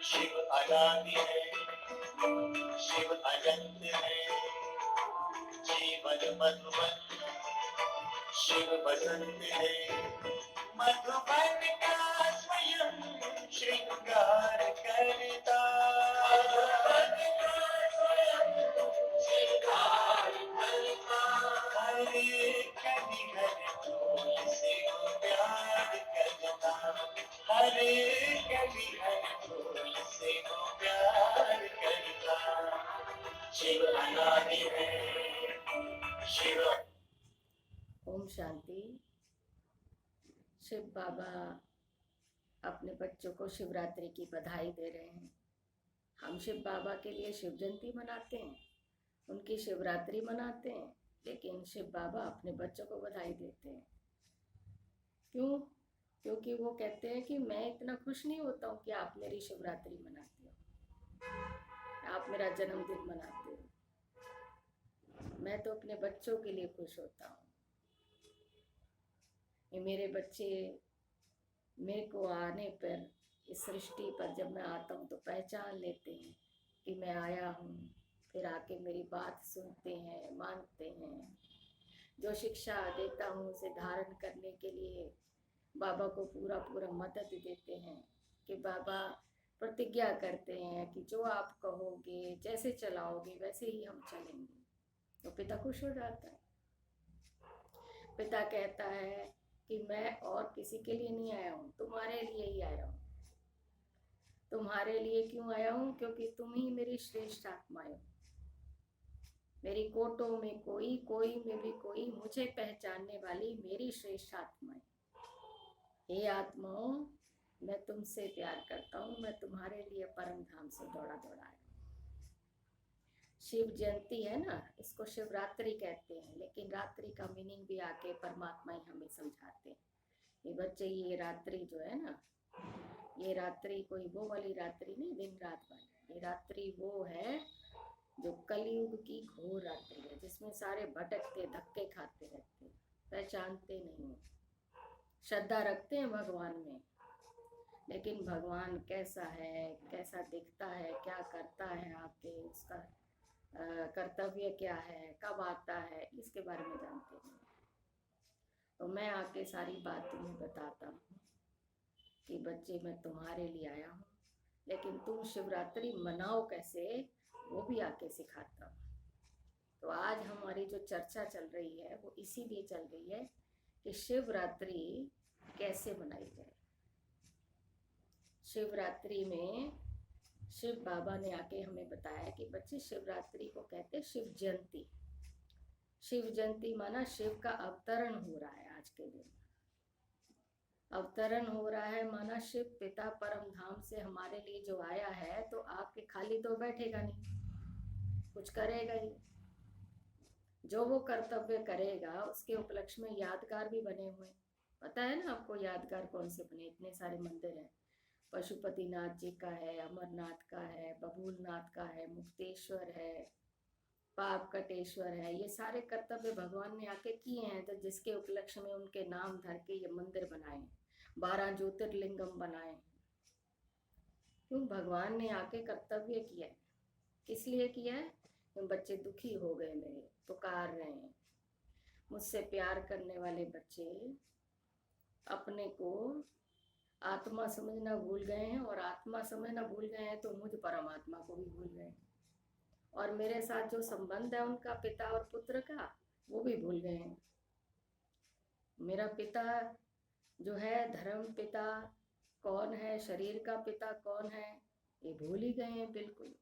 शिव अनादि है, शिव अनंत है, जीवन मधुबन शिव बसंत है। मधुबन का स्वयं श्रृंगार करता, मधुबन का स्वयं श्रृंगार करता। हरे कवि हर फूल से वो प्यार करता, हरे कवि हर फूल से वो प्यार करता। शिव अनादि है, शिव। ओम शांति। शिव बाबा अपने बच्चों को शिवरात्रि की बधाई दे रहे हैं। हम शिव बाबा के लिए शिव जयंती मनाते हैं, उनकी शिवरात्रि मनाते हैं, लेकिन शिव बाबा अपने बच्चों को बधाई देते हैं। क्यों? क्योंकि वो कहते हैं कि मैं इतना खुश नहीं होता हूँ कि आप मेरी शिवरात्रि मनाते हो, आप मेरा जन्मदिन मनाते हो। मैं तो अपने बच्चों के लिए खुश होता हूँ। ये मेरे बच्चे मेरे को आने पर, इस सृष्टि पर जब मैं आता हूँ तो पहचान लेते हैं कि मैं आया हूँ। फिर आके मेरी बात सुनते हैं, मानते हैं। जो शिक्षा देता हूँ उसे धारण करने के लिए बाबा को पूरा पूरा मदद देते हैं कि बाबा प्रतिज्ञा करते हैं कि जो आप कहोगे, जैसे चलाओगे वैसे ही हम चलेंगे। तो पिता खुश हो जाता है। पिता कहता है कि मैं और किसी के लिए नहीं आया हूँ, तुम्हारे लिए ही आया हूँ। तुम्हारे लिए क्यों आया हूँ? क्योंकि तुम ही मेरी श्रेष्ठ आत्माएं हो। मेरी कोटों में कोई, कोई में भी कोई, मुझे पहचानने वाली मेरी श्रेष्ठ आत्माएं। हे आत्माओं, मैं तुमसे प्यार करता हूँ, मैं तुम्हारे लिए परम धाम से दौड़ा दौड़ा आया। शिव जयंती है ना, इसको शिवरात्रि कहते हैं, लेकिन रात्रि का मीनिंग भी आके परमात्मा ही हमें समझाते हैं। ये बच्चे, ये रात्रि जो है ना, ये रात्रि कोई वो वाली रात्रि नहीं, दिन रात वाली। ये रात्रि वो है जो कलयुग की घोर रात्रि है, जिसमें सारे भटकते, धक्के खाते रहते, पहचानते नहीं, श्रद्धा रखते हैं भगवान में, लेकिन भगवान कैसा है, कैसा दिखता है, क्या करता है, आके उसका कर्तव्य क्या है, कब आता है, इसके बारे में जानते नहीं। तो मैं आके सारी बात तुम्हें बताता हूँ कि बच्चे, मैं तुम्हारे लिए आया हूँ, लेकिन तुम शिवरात्रि मनाओ कैसे, वो भी आके सिखाता हूँ। तो आज हमारी जो चर्चा चल रही है वो इसीलिए चल रही है कि शिवरात्रि कैसे मनाई जाए। शिवरात्रि में शिव बाबा ने आके हमें बताया कि बच्चे, शिवरात्रि को कहते हैं शिव जयंती। शिव जयंती माना शिव का अवतरण हो रहा है। आज के दिन अवतरण हो रहा है, माना शिव पिता परम धाम से हमारे लिए जो आया है, तो आपके खाली तो बैठेगा नहीं, कुछ करेगा ही। जो वो कर्तव्य करेगा उसके उपलक्ष्य में यादगार भी बने हुए। पता है ना आपको यादगार कौन से बने? इतने सारे मंदिर हैं। पशुपतिनाथ जी का है, अमरनाथ का है, बबूलनाथ का है, मुक्तेश्वर है, पाप कटेश्वर है। ये सारे कर्तव्य भगवान ने आके किए हैं, तो जिसके उपलक्ष्य में उनके नाम धर के ये मंदिर बनाए, 12 ज्योतिर्लिंगम बनाए। क्यों? भगवान ने आके कर्तव्य किया है। किस लिए किया है? बच्चे दुखी हो गए, मेरे पुकार रहे हैं। मुझसे प्यार करने वाले बच्चे अपने को आत्मा समझना भूल गए हैं, और आत्मा समझना भूल गए हैं तो मुझ परमात्मा को भी भूल गए, और मेरे साथ जो संबंध है उनका पिता और पुत्र का, वो भी भूल गए हैं। मेरा पिता जो है, धर्म पिता कौन है, शरीर का पिता कौन है, ये भूल ही गए हैं बिल्कुल।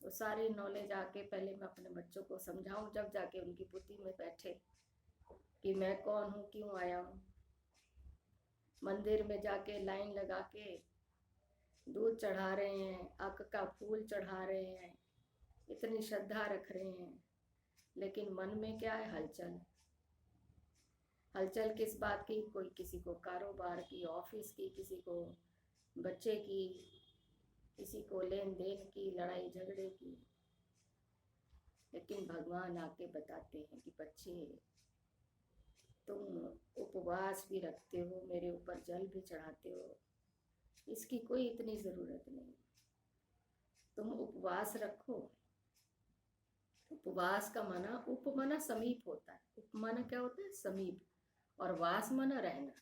तो सारी नॉलेज आके पहले मैं अपने बच्चों को समझाऊं, जब जाके उनकी बुद्धि में बैठे कि मैं कौन हूँ, क्यों आया हूँ। मंदिर में जाके लाइन लगा के दूध चढ़ा रहे हैं, अक का फूल चढ़ा रहे हैं, इतनी श्रद्धा रख रहे हैं, लेकिन मन में क्या है? हलचल। हलचल किस बात की? कोई किसी को कारोबार की, ऑफिस की, किसी को बच्चे की, किसी को लेन देन की, लड़ाई झगड़े की। लेकिन भगवान आके बताते हैं कि बच्चे, तुम उपवास भी रखते हो, मेरे ऊपर जल भी चढ़ाते हो, इसकी कोई इतनी ज़रूरत नहीं। तुम उपवास रखो। उपवास का माना, उप माना समीप होता है, उप माना क्या होता है, समीप, और वास माना रहना।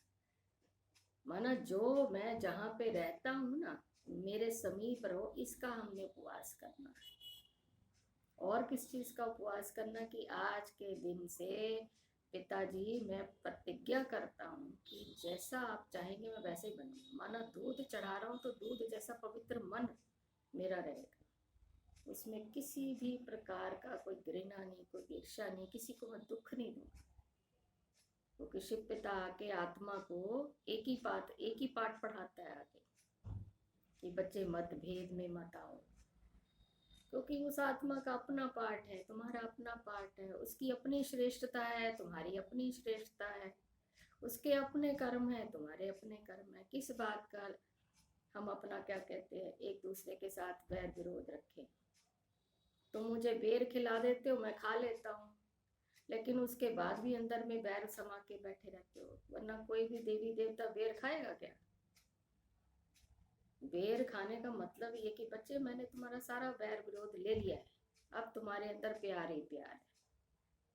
माना जो मैं जहाँ पे रहता हूँ ना, मेरे समीप रहो, इसका हमने उपवास करना है। और किस चीज़ का उपवास करना कि आज के दिन से पिताजी मैं प्रतिज्ञा करता हूँ कि जैसा आप चाहेंगे मैं वैसे ही बनूंगा। माना दूध चढ़ा रहा हूँ तो दूध जैसा पवित्र मन मेरा रहेगा, उसमें किसी भी प्रकार का कोई घृणा नहीं, कोई ईर्ष्या नहीं, किसी को मैं दुख नहीं दूंगा। क्योंकि शिव पिता आके आत्मा को एक ही पाठ पढ़ाता है आगे कि बच्चे मतभेद में मत आओ। क्योंकि उस आत्मा का अपना पाठ है, तुम्हारा अपना पाठ है, उसकी अपनी श्रेष्ठता है, तुम्हारी अपनी श्रेष्ठता है, उसके अपने कर्म है, तुम्हारे अपने कर्म है। किस बात का हम अपना क्या कहते हैं, एक दूसरे के साथ वैर विरोध रखें। तुम मुझे बेर खिला देते हो, मैं खा लेता हूँ, लेकिन उसके बाद भी अंदर में बैर समा के बैठे रहते हो। वरना कोई भी देवी देवता बेर खाएगा क्या? बेर खाने का मतलब ये कि बच्चे मैंने तुम्हारा सारा बैर विरोध ले लिया है, अब तुम्हारे अंदर प्यार ही प्यार है,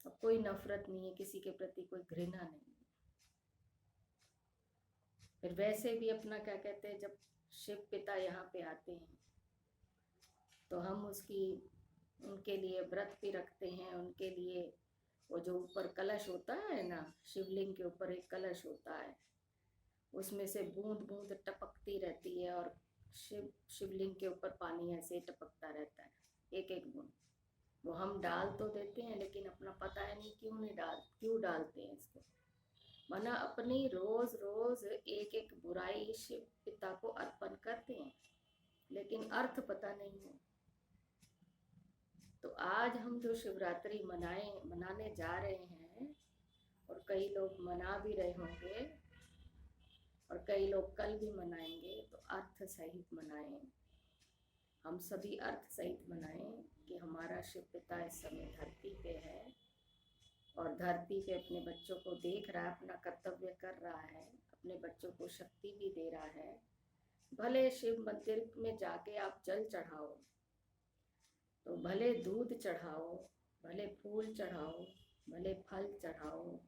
अब कोई नफरत नहीं है, किसी के प्रति कोई घृणा नहीं है। फिर वैसे भी अपना क्या कहते हैं, जब शिव पिता यहाँ पे आते हैं तो हम उनके लिए व्रत भी रखते हैं। उनके लिए वो जो ऊपर कलश होता है ना, शिवलिंग के ऊपर एक कलश होता है, उसमें से बूंद बूंद टपकती रहती है, और शिवलिंग के ऊपर पानी ऐसे टपकता रहता है, एक एक बूंद। वो हम डाल तो देते हैं, लेकिन अपना पता है नहीं क्यों डालते हैं इसको। माना अपनी रोज रोज एक एक बुराई शिव पिता को अर्पण करते हैं, लेकिन अर्थ पता नहीं है। तो आज हम जो शिवरात्रि मनाने जा रहे हैं, और कई लोग मना भी रहे होंगे और कई लोग कल भी मनाएंगे, तो अर्थ सहित मनाएं। हम सभी अर्थ सहित मनाएं कि हमारा शिव पिता इस समय धरती पे है, और धरती पे अपने बच्चों को देख रहा है, अपना कर्तव्य कर रहा है, अपने बच्चों को शक्ति भी दे रहा है। भले शिव मंदिर में जाके आप जल चढ़ाओ, तो भले दूध चढ़ाओ, भले फूल चढ़ाओ, भले फल चढ़ाओ,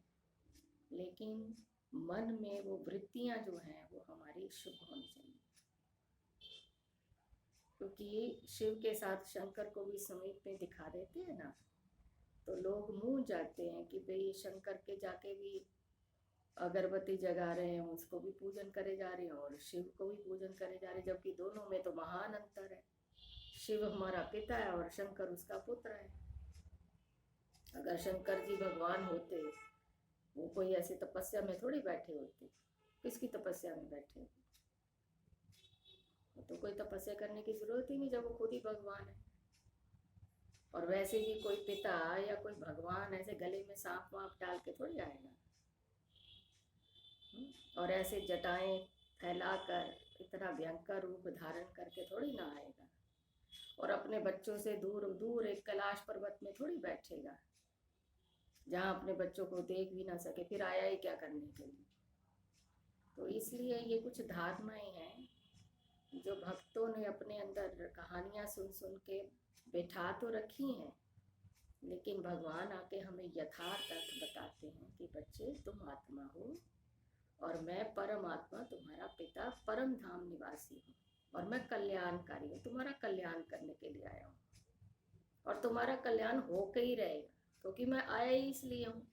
लेकिन मन में वो वृत्तियां जो हैं वो हमारी शुभ होनी चाहिए। क्योंकि शिव के साथ शंकर को भी समीप में दिखा देते हैं ना, तो लोग मुँह जाते हैं कि भाई शंकर के जाके भी अगरबत्ती जगा रहे हैं, उसको भी पूजन करे जा रहे हैं, और शिव को भी पूजन करे जा रहे हैं, जबकि दोनों में तो महान अंतर है। शिव हमारा पिता है और शंकर उसका पुत्र है। अगर शंकर जी भगवान होते, वो कोई ऐसी तपस्या में थोड़ी बैठे होते। किसकी तपस्या में बैठे? तो कोई तपस्या करने की जरूरत ही नहीं जब वो खुद ही भगवान है। और वैसे भी कोई पिता या कोई भगवान ऐसे गले में सांप वाप डाल के थोड़ी आएगा, और ऐसे जटाएं फैलाकर इतना भयंकर रूप धारण करके थोड़ी ना आएगा, और अपने बच्चों से दूर दूर एक कैलाश पर्वत में थोड़ी बैठेगा जहाँ अपने बच्चों को देख भी ना सके, फिर आया ही क्या करने के लिए। तो इसलिए ये कुछ धारणाएं हैं जो भक्तों ने अपने अंदर कहानियाँ सुन सुन के बैठा तो रखी हैं, लेकिन भगवान आके हमें यथार्थ अर्थ बताते हैं कि बच्चे तुम आत्मा हो और मैं परमात्मा तुम्हारा पिता परम धाम निवासी हूँ, और मैं कल्याणकारी हूँ, तुम्हारा कल्याण करने के लिए आया हूँ, और तुम्हारा कल्याण होके ही रहेगा, क्योंकि मैं आया ही इसलिए हूँ।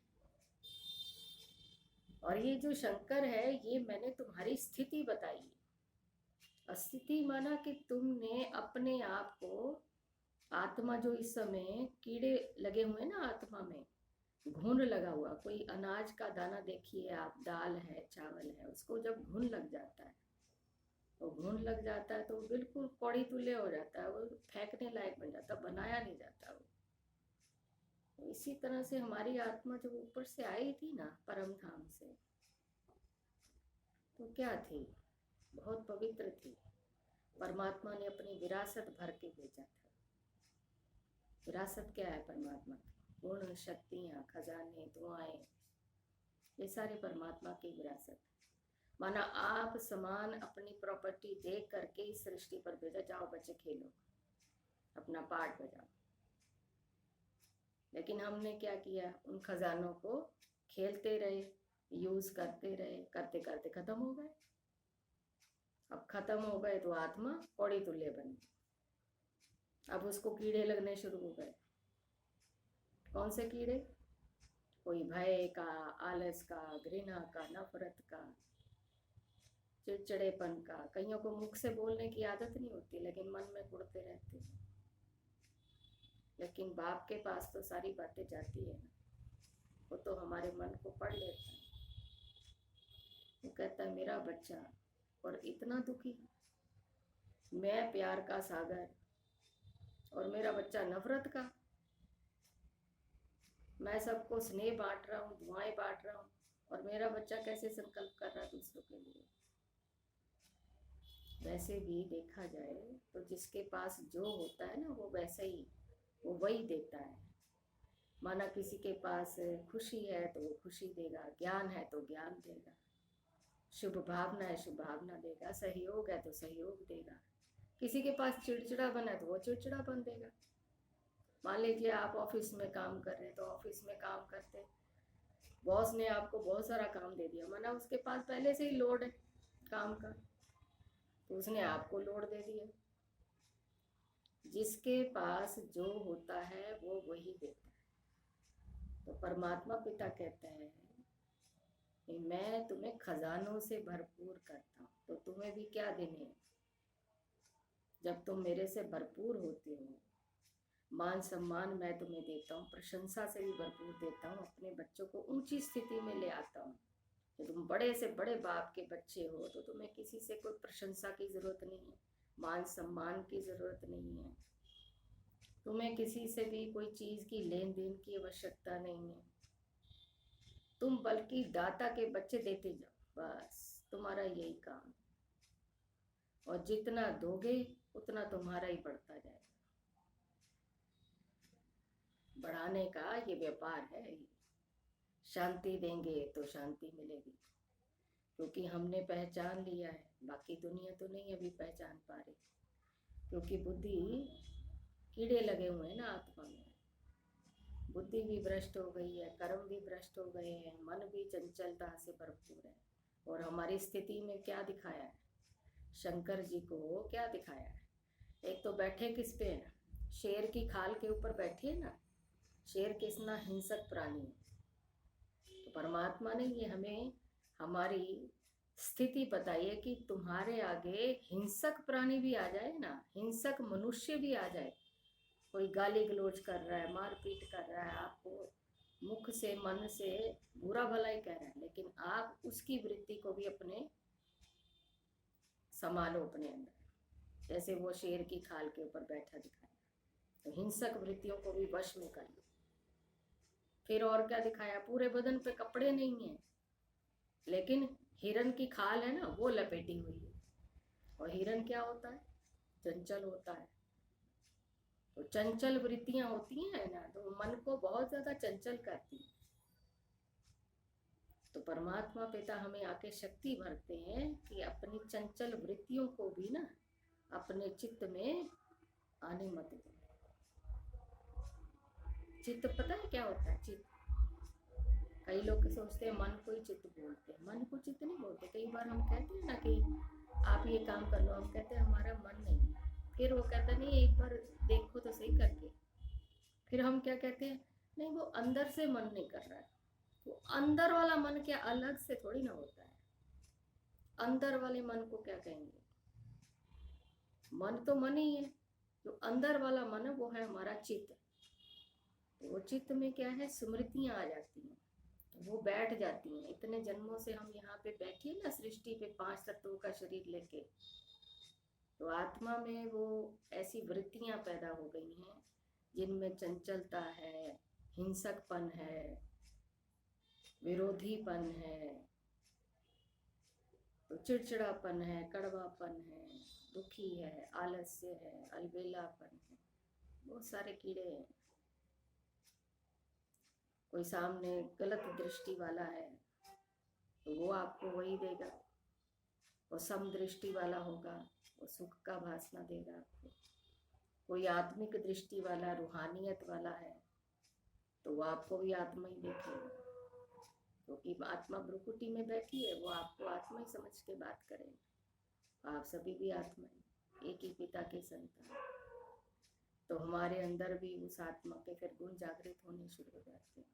और ये जो शंकर है, ये मैंने तुम्हारी स्थिति बताई है। स्थिति माना कि तुमने अपने आप को, आत्मा जो इस समय कीड़े लगे हुए ना आत्मा में, घुन लगा हुआ, कोई अनाज का दाना देखिए आप, दाल है चावल है, उसको जब घुन लग जाता है, तो घुन लग जाता है तो बिल्कुल कौड़ी तुल्य हो जाता है, वो फेंकने लायक बन जाता है, बनाया नहीं जाता वो। तो इसी तरह से हमारी आत्मा जब ऊपर से आई थी ना परम धाम से, तो क्या थी, बहुत पवित्र थी। परमात्मा ने अपनी विरासत भर के भेजा था। विरासत क्या है परमात्मा की? गुण, शक्तियाँ, खजाने, दुआएं, ये सारे परमात्मा की विरासत। माना आप समान अपनी प्रॉपर्टी देख करके इस सृष्टि पर भेजा, जाओ बच्चे खेलो, अपना पार्ट बजाओ। लेकिन हमने क्या किया, उन खजानों को खेलते रहे, यूज करते रहे, करते करते खत्म हो गए। अब खत्म हो गए तो आत्मा कौड़ी तुल्य बन गई। अब उसको कीड़े लगने शुरू हो गए। कौन से कीड़े? कोई भय का, आलस का, घृणा का, नफरत का, चिड़चिड़ेपन का। कईयों को मुख से बोलने की आदत नहीं होती, लेकिन मन में उड़ते रहते हैं। लेकिन बाप के पास तो सारी बातें जाती है ना, वो तो हमारे मन को पढ़ लेता है। वो कहता है मेरा बच्चा, और इतना दुखी, मैं प्यार का सागर और मेरा बच्चा नफरत का। मैं सबको स्नेह बांट रहा हूँ, दुआएं बांट रहा हूँ, और मेरा बच्चा कैसे संकल्प कर रहा है दूसरों के लिए। वैसे भी देखा जाए तो जिसके पास जो होता है ना, वो वैसे ही, वो वही देता है। माना किसी के पास खुशी है तो वो खुशी देगा, ज्ञान है तो ज्ञान देगा, शुभ भावना है शुभ भावना देगा, सहयोग है तो सहयोग देगा। किसी के पास चिड़चिड़ापन है तो वो चिड़चिड़ापन देगा। मान लीजिए आप ऑफिस में काम कर रहे हैं, तो ऑफिस में काम करते बॉस ने आपको बहुत सारा काम दे दिया, माना उसके पास पहले से ही लोड है काम का, तो उसने आपको लोड दे दिया। जिसके पास जो होता है वो वही देता है। तो परमात्मा पिता कहते हैं कि मैं तुम्हें खजानों से भरपूर करता हूँ, तो तुम्हें भी क्या देने हैं। जब तुम मेरे से भरपूर होते हो, मान सम्मान मैं तुम्हें देता हूँ, प्रशंसा से भी भरपूर देता हूँ, अपने बच्चों को ऊंची स्थिति में ले आता हूँ। कि तुम बड़े से बड़े बाप के बच्चे हो तो तुम्हें किसी से कोई प्रशंसा की जरूरत नहीं है, मान सम्मान की जरूरत नहीं है, तुम्हें किसी से भी कोई चीज की लेन देन की आवश्यकता नहीं है। तुम बल्कि दाता के बच्चे देते जाओ, बस तुम्हारा यही काम। और जितना दोगे उतना तुम्हारा ही बढ़ता जाएगा। बढ़ाने का ये व्यापार है। शांति देंगे तो शांति मिलेगी, क्योंकि हमने पहचान लिया है। बाकी दुनिया तो नहीं अभी पहचान पा रही, क्योंकि बुद्धि कीड़े लगे हुए हैं ना आत्मा में। बुद्धि भी भ्रष्ट हो गई है, कर्म भी भ्रष्ट हो गए हैं, मन भी चंचलता से भरपूर है। और हमारी स्थिति में क्या दिखाया है शंकर जी को, क्या दिखाया है? एक तो बैठे किस पे है, शेर की खाल के ऊपर बैठे है ना। शेर कितना हिंसक प्राणी है, तो परमात्मा ने ये हमें हमारी स्थिति बताई है कि तुम्हारे आगे हिंसक प्राणी भी आ जाए ना, हिंसक मनुष्य भी आ जाए, कोई गाली गलौज कर रहा है, मारपीट कर रहा है, आपको मुख से मन से बुरा भला ही कह रहा है, लेकिन आप उसकी वृत्ति को भी अपने संभालो अपने अंदर। जैसे वो शेर की खाल के ऊपर बैठा दिखाया, तो हिंसक वृत्तियों को भी वश में कर लो। फिर और क्या दिखाया, पूरे बदन पे कपड़े नहीं है, लेकिन हिरन की खाल है ना वो लपेटी हुई है। और हिरन क्या होता है, चंचल होता है। तो चंचल वृत्तियां होती हैं ना, तो मन को बहुत ज्यादा चंचल करती हैं। तो परमात्मा पिता हमें आके शक्ति भरते हैं कि अपनी चंचल वृत्तियों को भी ना अपने चित्त में आने मत दो। चित्त पता है क्या होता है? चित्त, कई लोग सोचते हैं मन को ही चित्त बोलते हैं, मन को चित्त नहीं बोलते। कई बार हम कहते हैं ना कि आप ये काम कर लो, हम कहते हैं हमारा मन नहीं है, फिर वो कहता नहीं एक बार देखो तो सही करके। फिर हम क्या कहते हैं, नहीं वो अंदर से मन नहीं कर रहा है। वो अंदर वाला मन क्या अलग से थोड़ी ना होता है। अंदर वाले मन को क्या कहेंगे, मन तो मन ही है। जो अंदर वाला मन है वो है हमारा चित्त। तो वो चित्त में क्या है, स्मृतियां आ जाती हैं, तो वो बैठ जाती हैं। इतने जन्मों से हम यहाँ पे बैठे हैं ना सृष्टि पे 5 तत्वों का शरीर लेके, तो आत्मा में वो ऐसी वृत्तियां पैदा हो गई हैं जिनमें चंचलता है, हिंसकपन है, विरोधीपन है, तो चिड़चिड़ापन है, कड़वापन है, दुखी है, आलस्य है, अलबेलापन है, बहुत सारे कीड़े हैं। कोई सामने गलत दृष्टि वाला है तो वो आपको वही देगा। वो समदृष्टि वाला होगा, वो सुख का भासना देगा आपको। कोई आत्मिक दृष्टि वाला, रूहानियत वाला है, तो वो आपको भी आत्मा ही देखेगा, क्योंकि आत्मा भ्रुकुटी में बैठी है, वो आपको आत्मा ही समझ के बात करेगा। आप सभी भी आत्मा ही, एक ही पिता के संतान। तो हमारे अंदर भी उस आत्मा के फिर गुण जागृत होने शुरू हो जाते हैं।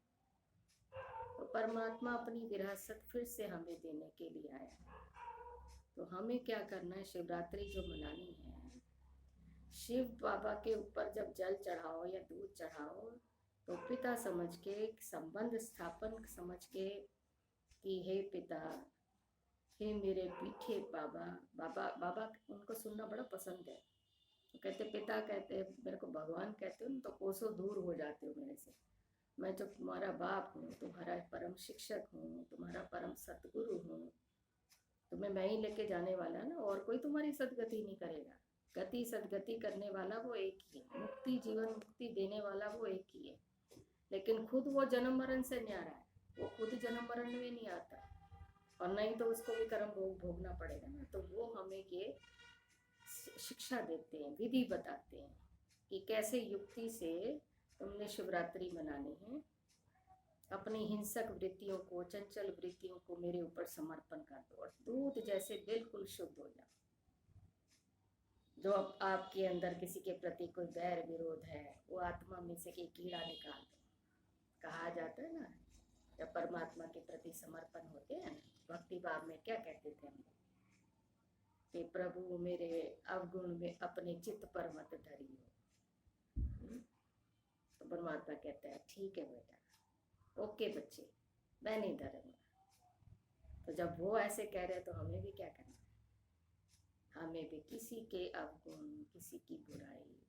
तो परमात्मा अपनी विरासत फिर से हमें देने के लिए आया है। तो हमें क्या करना है, शिवरात्रि जो मनानी है, शिव बाबा के ऊपर जब जल चढ़ाओ या दूध चढ़ाओ, तो पिता समझ के, संबंध स्थापन समझ के कि हे पिता, हे मेरे पीठे बाबा। बाबा बाबा उनको सुनना बड़ा पसंद है। तो कहते पिता, कहते मेरे को भगवान कहते हो तो कोसों दूर हो जाते हो मेरे से। मैं तो तुम्हारा बाप हूँ, तुम्हारा परम शिक्षक हूँ, तुम्हारा परम सतगुरु हूँ। तुम्हें मैं ही लेके जाने वाला ना, और कोई तुम्हारी सदगति नहीं करेगा। गति सदगति करने वाला वो एक ही है, मुक्ति जीवन मुक्ति देने वाला वो एक ही है। लेकिन खुद वो जन्म मरण से न्यारा है, वो खुद जन्म मरण में नहीं आता, और नहीं तो उसको भी कर्म भोगना पड़ेगा ना। तो वो हमें ये शिक्षा देते हैं, विधि बताते हैं कि कैसे युक्ति से तुमने शिवरात्रि मनानी है। अपनी हिंसक वृत्तियों को, चंचल वृत्तियों को मेरे ऊपर समर्पण कर दो, और दूध जैसे बिल्कुल शुद्ध हो जाओ। जो आपके अंदर किसी के प्रति कोई बैर विरोध है, वो आत्मा में से एक कीड़ा निकाल दो। कहा जाता है ना, जब परमात्मा के प्रति समर्पण होते हैं ना, भक्ति भाव में क्या कहते थे हम कि प्रभु मेरे अवगुण में अपने चित्त पर मत धरियो। तो परमात्मा कहता है ठीक है बेटा, ओके बच्चे, मैं नहीं धरूंगा। तो जब वो ऐसे कह रहे तो हमें भी क्या करना है, हमें भी किसी के अवगुण, किसी की बुराई,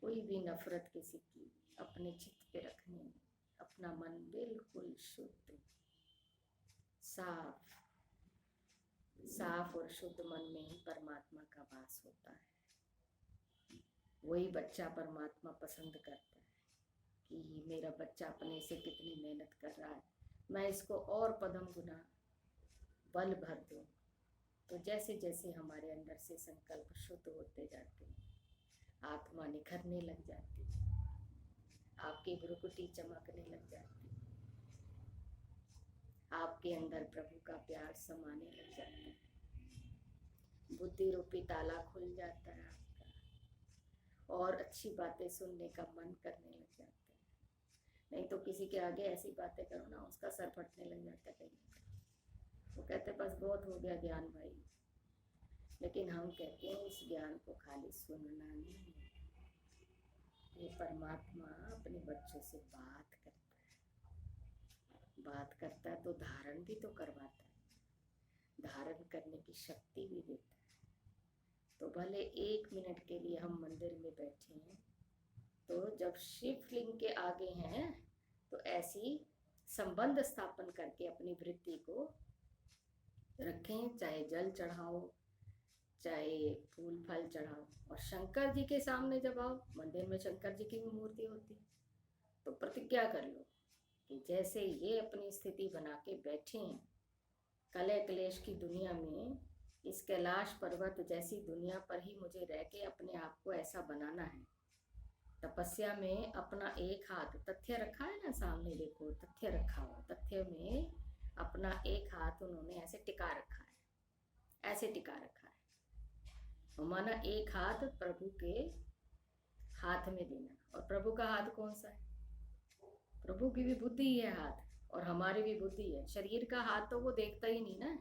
कोई भी नफरत किसी की अपने चित्त पे रखनी है। अपना मन बिल्कुल शुद्ध, साफ साफ और शुद्ध मन में ही परमात्मा का वास होता है। वही बच्चा परमात्मा पसंद करता है कि मेरा बच्चा अपने से कितनी मेहनत कर रहा है, मैं इसको और पदम गुना बल भर दूँ। तो जैसे जैसे हमारे अंदर से संकल्प शुद्ध होते जाते हैं, आत्मा निखरने लग जाती है, आपकी भ्रुकुटी चमकने लग जाती है, आपके अंदर प्रभु का प्यार समाने लग जाता है, बुद्धि रूपी ताला खुल जाता है आपका, और अच्छी बातें सुनने का मन करने लग जाता है। नहीं तो किसी के आगे ऐसी बातें करो ना, उसका सर फटने लग जाता है कहीं। वो कहते बस बहुत हो गया ज्ञान भाई। लेकिन हम कहते हैं इस ज्ञान को खाली सुनना नहीं है, ये परमात्मा अपने बच्चों से बात करता है। बात करता है तो धारण भी तो करवाता है, धारण करने की शक्ति भी देता है। तो भले 1 मिनट के लिए हम मंदिर में बैठे हैं, तो जब शिवलिंग के आगे हैं तो ऐसी संबंध स्थापन करके अपनी वृत्ति को रखें, चाहे जल चढ़ाओ, चाहे फूल फल चढ़ाओ। और शंकर जी के सामने जब आओ, मंदिर में शंकर जी की भी मूर्ति होती है, तो प्रतिज्ञा कर लो कि जैसे ये अपनी स्थिति बना के बैठे हैं कलह क्लेश की दुनिया में, इस कैलाश पर्वत जैसी दुनिया पर ही मुझे रह के अपने आप को ऐसा बनाना है। तपस्या में अपना एक हाथ, तथ्य रखा है ना सामने, देखो तथ्य रखा हो, तथ्य में अपना एक हाथ उन्होंने ऐसे टिका रखा है, ऐसे टिका रखा है। माना एक हाथ प्रभु के हाथ में देना। और प्रभु का हाथ कौन सा है? प्रभु की भी बुद्धि ही है हाथ, और हमारी भी बुद्धि है। शरीर का हाथ तो वो देखता ही नहीं ना।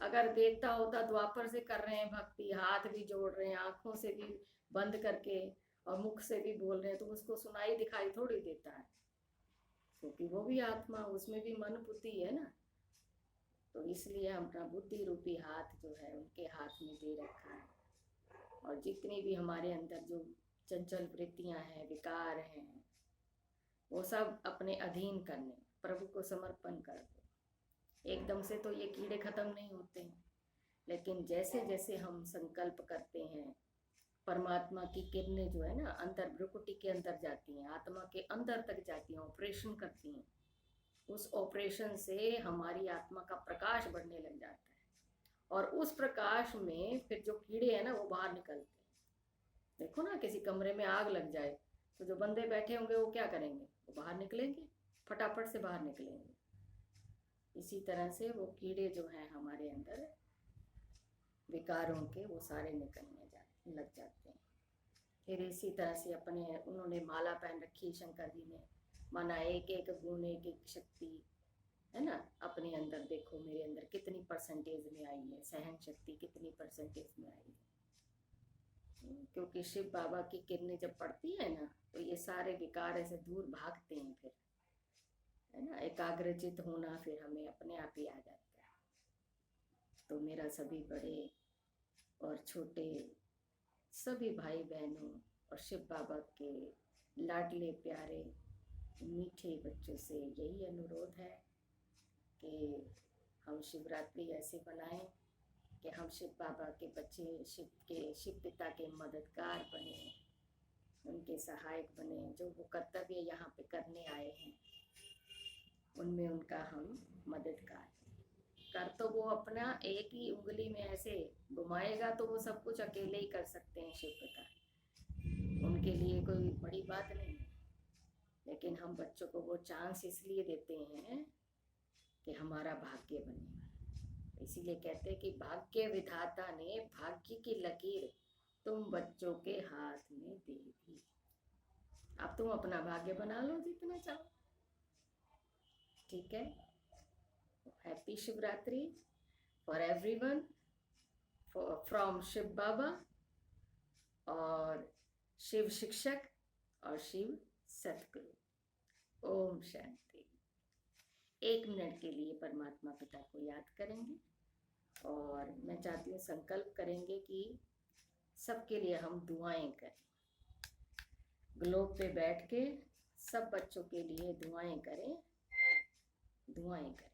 अगर देखता होता, द्वापर से कर रहे हैं भक्ति, हाथ भी जोड़ रहे हैं, आंखों से भी बंद करके और मुख से भी बोल रहे हैं, तो उसको सुनाई दिखाई थोड़ी देता है, क्योंकि वो भी आत्मा, उसमें भी मन बुद्धि है ना। तो इसलिए अपना बुद्धि रूपी हाथ जो है उनके हाथ में दे रखा है। और जितनी भी हमारे अंदर जो चंचल वृत्तियां हैं, विकार हैं, वो सब अपने अधीन करने, प्रभु को समर्पण कर दो। एकदम से तो ये कीड़े खत्म नहीं होते हैं, लेकिन जैसे जैसे हम संकल्प करते हैं, परमात्मा की किरणें जो है ना अंदर भ्रुकुटी के अंदर जाती हैं, आत्मा के अंदर तक जाती हैं, ऑपरेशन करती हैं। उस ऑपरेशन से हमारी आत्मा का प्रकाश बढ़ने लग जाता है। और उस प्रकाश में फिर जो कीड़े हैं ना वो बाहर निकलते हैं। देखो ना, किसी कमरे में आग लग जाए तो जो बंदे बैठे होंगे वो क्या करेंगे, वो बाहर निकलेंगे, फटाफट से बाहर निकलेंगे। इसी तरह से वो कीड़े जो हैं हमारे अंदर विकारों के, वो सारे निकलने लग जाते हैं। फिर इसी तरह से अपने उन्होंने माला पहन रखी शंकर जी ने, माना एक एक गुण एक एक शक्ति, है ना। अपने अंदर देखो, मेरे अंदर कितनी परसेंटेज में आई है, सहन शक्ति कितनी परसेंटेज में आई है। क्योंकि शिव बाबा की किरणें जब पड़ती है ना तो ये सारे विकार ऐसे दूर भागते हैं फिर, है ना। एकाग्रचित होना फिर हमें अपने आप ही आ जाता है। तो मेरा सभी बड़े और छोटे सभी भाई बहनों और शिव बाबा के लाडले प्यारे मीठे बच्चों से यही अनुरोध है कि हम शिवरात्रि ऐसे बनाएं कि हम शिव बाबा के बच्चे, शिव पिता के मददगार बने, उनके सहायक बने। जो वो कर्तव्य यहाँ पे करने आए हैं उनमें उनका हम मददगार कर। तो वो अपना एक ही उंगली में ऐसे घुमाएगा तो वो सब कुछ अकेले ही कर सकते हैं शिव पिता, उनके लिए कोई बड़ी बात नहीं है। लेकिन हम बच्चों को वो चांस इसलिए देते हैं कि हमारा भाग्य बने। इसीलिए कहते हैं कि भाग्य विधाता ने भाग्य की लकीर तुम बच्चों के हाथ में दे दी। अब तुम अपना भाग्य बना लो जितना चाहो, ठीक है। Happy Shivratri for everyone, from Shiv Baba और शिव शिक्षक और शिव सतगुरु। ओम शांति। 1 मिनट के लिए परमात्मा पिता को याद करेंगे और मैं चाहती हूँ संकल्प करेंगे कि सबके लिए हम दुआएं करें। ग्लोब पे बैठ के सब बच्चों के लिए दुआएं करें, दुआएं करें।